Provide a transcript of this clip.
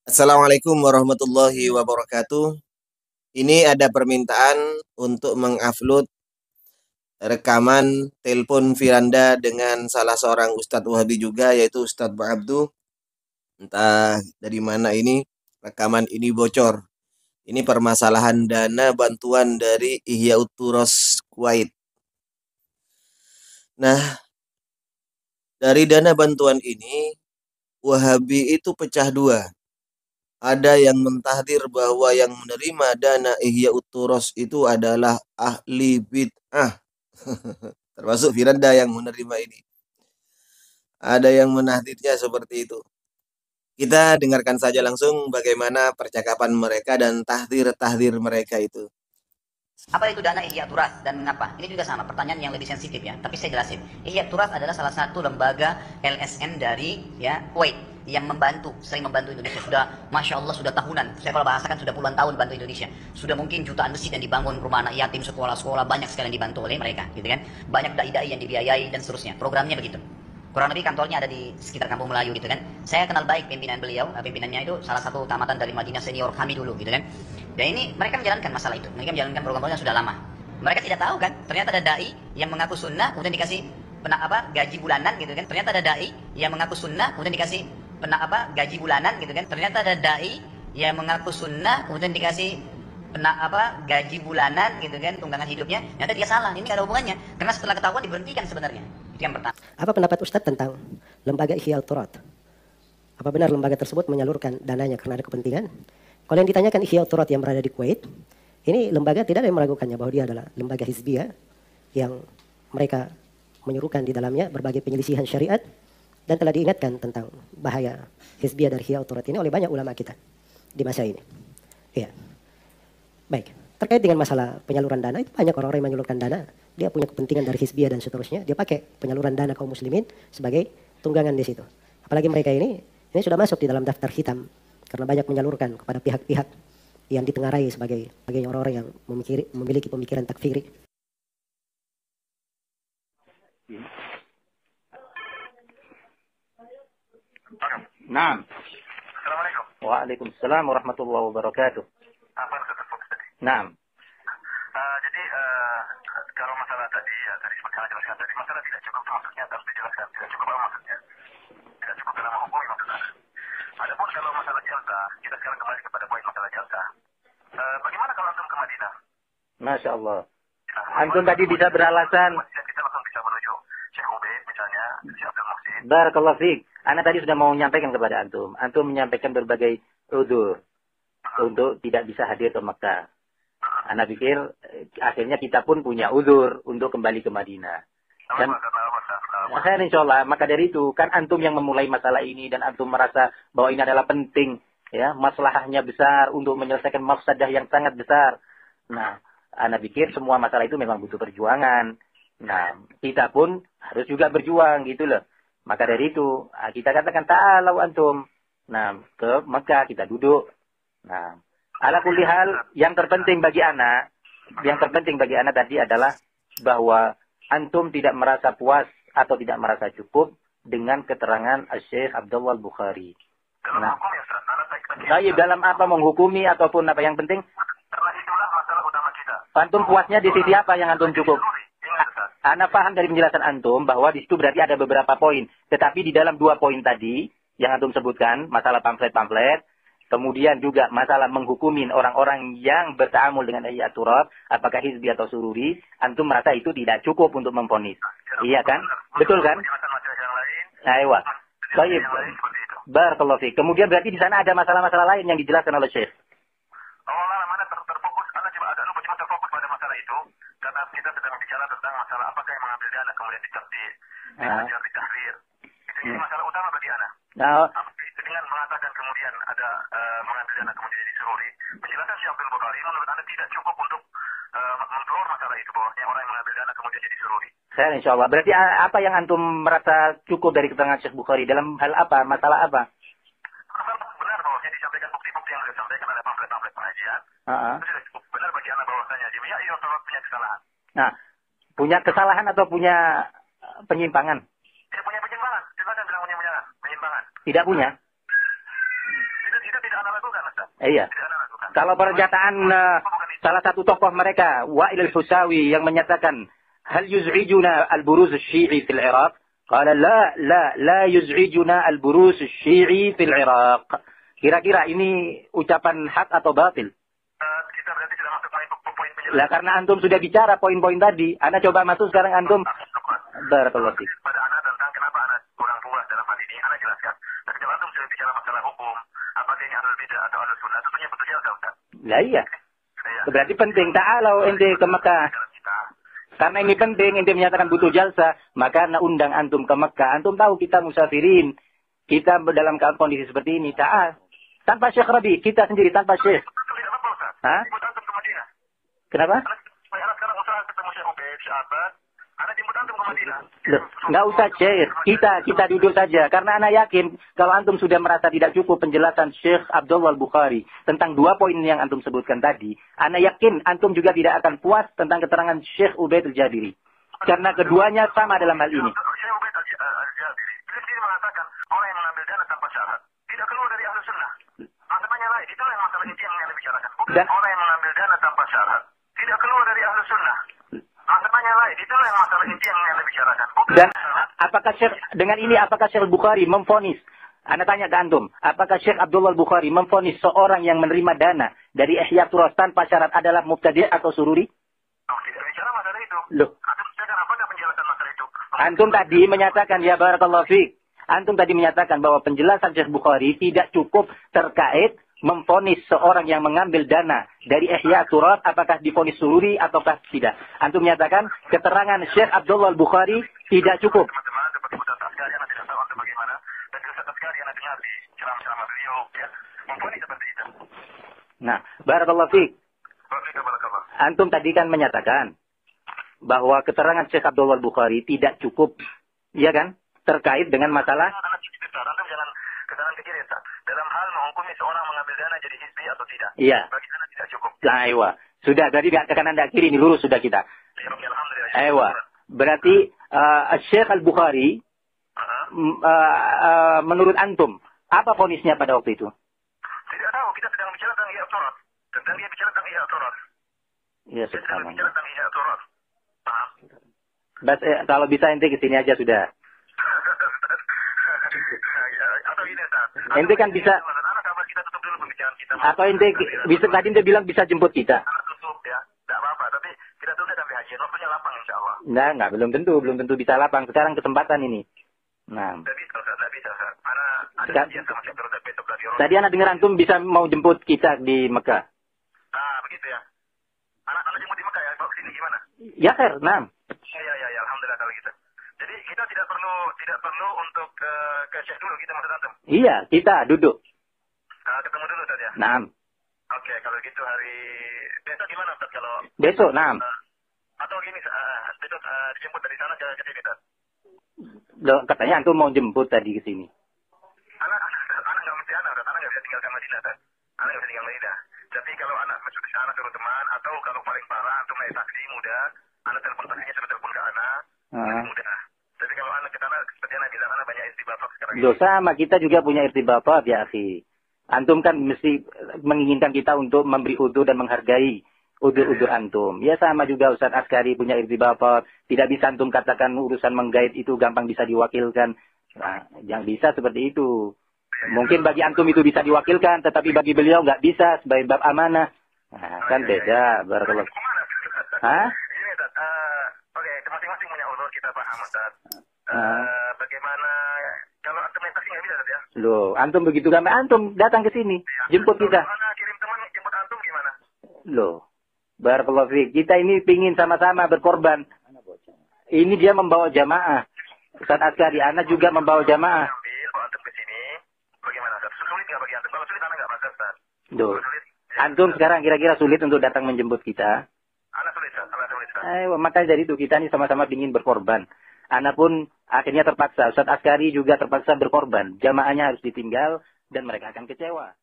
Assalamualaikum warahmatullahi wabarakatuh. Ini ada permintaan untuk mengupload rekaman telepon Firanda dengan salah seorang Ustadz Wahabi juga, yaitu Ustadz Ba'abdu. Entah dari mana ini, rekaman ini bocor. Ini permasalahan dana bantuan dari Ihya Turos Kuwait. Nah, dari dana bantuan ini, Wahabi itu pecah dua. Ada yang mentahdir bahwa yang menerima dana Ihya Turos itu adalah ahli bid'ah. Termasuk Firanda yang menerima ini. Ada yang menahdirnya seperti itu. Kita dengarkan saja langsung bagaimana percakapan mereka dan tahdir-tahdir mereka itu. Apa itu dana Ihya Turas dan mengapa? Ini juga sama, pertanyaan yang lebih sensitif ya, tapi saya jelasin. Ihya Turas adalah salah satu lembaga LSM dari ya Kuwait yang sering membantu Indonesia. Sudah, Masya Allah, sudah tahunan. Saya kalau bahasakan sudah puluhan tahun bantu Indonesia. Sudah mungkin jutaan masjid yang dibangun, rumah anak yatim, sekolah-sekolah, banyak sekali yang dibantu oleh mereka, gitu kan. Banyak dai-dai yang dibiayai dan seterusnya. Programnya begitu. Kurang lebih kantornya ada di sekitar Kampung Melayu gitu kan. Saya kenal baik pimpinan beliau, pimpinannya itu salah satu tamatan dari Madinah senior kami dulu gitu kan. Dan ini mereka menjalankan masalah itu, mereka menjalankan program-program yang sudah lama. Mereka tidak tahu kan, ternyata ada dai yang mengaku sunnah kemudian dikasih gaji bulanan gitu kan. Ternyata ada dai yang mengaku sunnah kemudian dikasih gaji bulanan gitu kan. Ternyata ada dai yang mengaku sunnah kemudian dikasih gaji bulanan gitu kan, tunggangan hidupnya. Ternyata dia salah, ini gak ada hubungannya. Karena setelah ketahuan diberhentikan sebenarnya. Itu yang pertama. Apa pendapat Ustadz tentang lembaga Ihya Turat? Apa benar lembaga tersebut menyalurkan dananya karena ada kepentingan? Kalau yang ditanyakan Ihya Turat yang berada di Kuwait, ini lembaga tidak ada yang meragukannya bahwa dia adalah lembaga hizbiyah yang mereka menyuruhkan di dalamnya berbagai penyelisihan syariat dan telah diingatkan tentang bahaya hizbiyah dari Ihya Turat ini oleh banyak ulama kita di masa ini. Iya. Baik. Terkait dengan masalah penyaluran dana, itu banyak orang-orang yang menyalurkan dana. Dia punya kepentingan dari hizbiyah dan seterusnya. Dia pakai penyaluran dana kaum muslimin sebagai tunggangan di situ. Apalagi mereka ini sudah masuk di dalam daftar hitam. Karena banyak menyalurkan kepada pihak-pihak yang ditengarai sebagai orang-orang yang memiliki pemikiran takfiri. Naam. Assalamualaikum. Waalaikumsalam warahmatullahi wabarakatuh. Apa yang sudah fokus tadi? Naam. Jadi kalau masalah tadi tadi seperti yang jelaskan tadi, masalah tidak cukup maksudnya harus dijelaskan. Tidak cukup apa maksudnya? Tidak cukup dalam menghukumi maksudnya. Adapun kalau masalah jalsa, kita sekarang kembali kepada poin masalah jalsa. Bagaimana kalau antum ke Madinah? Masya Allah. Antum tadi bisa beralasan. Kita langsung bisa menuju Syekh Ube misalnya, Syekh Abdul Muhsin. Barakallahu fiik. Ana tadi sudah mau menyampaikan kepada antum. Antum menyampaikan berbagai udzur untuk tidak bisa hadir ke Mekah. Ana pikir akhirnya kita pun punya udzur untuk kembali ke Madinah. Dan saya insya Allah, maka dari itu kan antum yang memulai masalah ini dan antum merasa bahwa ini adalah penting, ya, masalahnya besar untuk menyelesaikan mafsadah yang sangat besar. Nah, ana pikir semua masalah itu memang butuh perjuangan. Nah, kita pun harus juga berjuang gitu loh. Maka dari itu kita katakan ta'alau antum. Nah, ke Mekah kita duduk. Nah, ala kulli hal yang terpenting bagi ana tadi adalah bahwa antum tidak merasa puas atau tidak merasa cukup dengan keterangan Syekh Abdullah Bukhari. Nah, dalam apa menghukumi ataupun apa yang penting? Karena itulah masalah utama kita. Antum puasnya di sisi apa yang antum cukup? Ana paham dari penjelasan antum bahwa di situ berarti ada beberapa poin. Tetapi di dalam dua poin tadi yang antum sebutkan, masalah pamflet-pamflet, kemudian juga masalah menghukumin orang-orang yang berta'amul dengan Ihya Turat, apakah hizbi atau sururi, antum merasa itu tidak cukup untuk memvonis. Iya kan? Betul kan? Ayo. Baik. Barakallahu fiik. Kemudian berarti di sana ada masalah-masalah lain yang dijelaskan oleh Syekh. Allah mana terfokus, Anda coba agak lupa cuma terfokus pada masalah itu, karena kita sedang bicara tentang masalah apakah yang mengambil dana kemudian ditakdir, dihajar, ditahrir. Itu jadi masalah utama bagi Anda. Nah, Dengan mengatakan kemudian ada mengambil dana kemudian jadi sururi, penjelasan Syekh Abdul Bukhari menurut Anda tidak cukup untuk memperoleh masalah itu, bahwasanya orang yang mengambil dana kemudian jadi sururi. saya insya Allah. Berarti apa yang antum merasa cukup dari keterangan Syekh Bukhari? Dalam hal apa? Masalah apa? Benar bahwasanya disampaikan bukti-bukti yang disampaikan ada pamflet-pamflet pengajian. Itu sudah cukup benar bagi Anda bahwasanya dia punya kesalahan. Nah, punya kesalahan atau punya penyimpangan? Dia punya penyimpangan. Silakan bilang punya penyimpangan. Tidak punya. Itu tidak Anda Iya. Kalau pernyataan salah satu tokoh mereka, Wa'il al-Husawi, yang menyatakan, hal yuz'ijuna al-buruz al-syi'i fil Iraq? Qala la yuz'ijuna al-buruz al-syi'i fil Iraq. Kira-kira ini ucapan hak atau batil? Kita berarti sudah masuk poin penjelasan. Lah karena antum sudah bicara poin-poin tadi, Anda coba masuk sekarang antum. Barakallahu fiik. Pada Anda tentang kenapa Anda kurang puas dalam hal ini, Anda jelaskan. Tapi kalau antum sudah bicara masalah hukum, apakah ini ahlul bidah atau ahlul sunnah, tentunya betul ya, Ustaz. Lah iya. Berarti penting ta'alau ente ke Mekah. Karena ini penting, ente menyatakan butuh jalsa, maka anda undang antum ke Mekah. Antum tahu kita musafirin, kita dalam kondisi seperti ini, ta'al. Tanpa Syekh Rabi, kita sendiri tanpa Syekh. Hah? Kenapa? Supaya anak sekarang usaha ketemu Syekh Ubaid, Syekh Abbas, anak jemput antum ke Madinah. Loh, nggak usah Syekh, kita duduk saja. Karena anak yakin, kalau antum sudah merasa tidak cukup penjelasan Syekh Abdullah Al-Bukhari tentang 2 poin yang antum sebutkan tadi, anak yakin antum juga tidak akan puas tentang keterangan Syekh Ubaid Al-Jabiri. Karena keduanya sama dalam hal ini. Syekh Ubaid Al-Jabiri, dia sendiri mengatakan, orang yang mengambil dana tanpa syarat, tidak keluar dari ahlu sunnah. Masalahnya lain, itulah yang masalah inti yang Anda bicarakan. Bukan orang yang mengambil dana tanpa syarat, tidak keluar dari ahlu sunnah. Masalahnya lain, itulah yang masalah inti yang Anda bicarakan. Dan apakah Syekh, dengan ini apakah Syekh Bukhari memvonis, Anda tanya ke antum, apakah Syekh Abdullah Bukhari memvonis seorang yang menerima dana dari Ihya Turas tanpa syarat adalah mubtadi' atau sururi? Tidak bicara masalah itu. Loh, Antum bicarakan apakah penjelasan masalah itu? antum tadi menyatakan, ya barakallahu fiik, antum tadi menyatakan bahwa penjelasan Syekh Bukhari tidak cukup terkait memvonis seorang yang mengambil dana dari Ihya Turas apakah divonis sururi ataukah tidak. Antum menyatakan keterangan Syekh Abdullah Bukhari tidak cukup. Teman-teman, seperti Ustaz Askari, Anda tidak tahu Anda bagaimana. Dan Ustaz Askari, Anda dengar di ceramah-ceramah beliau, ya. Mempunyai seperti itu. Nah, barakallahu fiik. Barakallah. Antum tadi kan menyatakan bahwa keterangan Syekh Abdullah Bukhari tidak cukup, ya kan? Terkait dengan masalah. Antum jangan ke kanan ke kiri, Ustaz. Dalam hal menghukumi seorang mengambil dana jadi hizbi atau tidak. Iya. Bagi Anda tidak cukup. Nah, ewa. Sudah, tadi ke kanan dan kiri ini lurus sudah kita. Alhamdulillah. Ewa. Berarti Syekh Al-Bukhari menurut antum apa vonisnya pada waktu itu? Tidak tahu, kita sedang bicara tentang Ihya Turas. Tentang dia bicara tentang Ihya Turas. Ya, Kita sedang subhanallah. bicara tentang Ihya Turas. Paham? Bas, kalau bisa ente ke sini aja sudah. Atau ini, Ustaz. Ente kan bisa. Anak kabar kita tutup dulu pembicaraan kita. Atau ente bisa tadi ente bilang bisa jemput kita. Anak tutup ya. Tidak apa-apa, tapi kita tunda sampai haji. Waktunya lapang insyaallah. Nah, enggak, belum tentu bisa lapang. Sekarang kesempatan ini. Nah, Tidak bisa, Ustaz. Tidak bisa, Ustaz. Anak ada Sekarang- janjian sama Syekh Turut besok lagi. tadi anak dengar antum bisa mau jemput kita di Mekah. Begitu ya. Anak jemput di Mekah ya. Bawa ke sini gimana? Ya, khair, nah. Ya, alhamdulillah kalau gitu. Jadi kita tidak perlu untuk ke Syekh dulu kita maksud antum. Iya, kita duduk. Ketemu dulu Ustaz ya. Nah, Oke, kalau gitu hari besok gimana Ustaz kalau besok, nah. atau gini besok dijemput dari sana ke sini Ustaz. Loh, katanya antum mau jemput tadi ke sini. Anak nggak mesti anak nggak bisa tinggalkan Madinah Ustaz. Anak nggak bisa tinggal Madinah. Tapi kalau anak sudah sana suruh teman atau kalau paling parah antum naik taksi mudah, anak telepon taksinya sudah telepon ke anak, mudah. Tapi kalau anak ke sana seperti anak bilang anak banyak istibafak sekarang ini. Loh, sama kita juga punya irtibatat ya, akhi. Antum kan mesti menginginkan kita untuk memberi udur dan menghargai udur-udur antum. Ya sama juga Ustaz Askari punya irtibatat. Tidak bisa antum katakan urusan menggait itu gampang bisa diwakilkan. Nah, yang bisa seperti itu. Mungkin bagi antum itu bisa diwakilkan, tetapi bagi beliau nggak bisa sebagai bab amanah. Nah, kan beda. Barakallahu. Hah? Ini Ustaz, oke, masing-masing punya udur kita paham Ustaz. Bagaimana kalau antum naik taksi nggak bisa Ustaz ya? Loh, antum begitu gampang. Antum datang ke sini, jemput kita. Kalau anak kirim teman jemput antum gimana? Loh, barakallahu fiik. Kita ini pingin sama-sama berkorban. Ini dia membawa jamaah. Ustaz Askari, anak juga membawa jamaah. Ambil bawa antum ke sini. Bagaimana Ustaz? Sulit nggak bagi antum? Kalau sulit anak nggak makan Ustaz. Loh, Sulit. antum sekarang kira-kira sulit untuk datang menjemput kita. Anak sulit Ustaz. Anak sulit Ustaz. Makanya dari itu kita ini sama-sama ingin berkorban. Anak pun akhirnya terpaksa. Ustaz Askari juga terpaksa berkorban. Jamaahnya harus ditinggal dan mereka akan kecewa.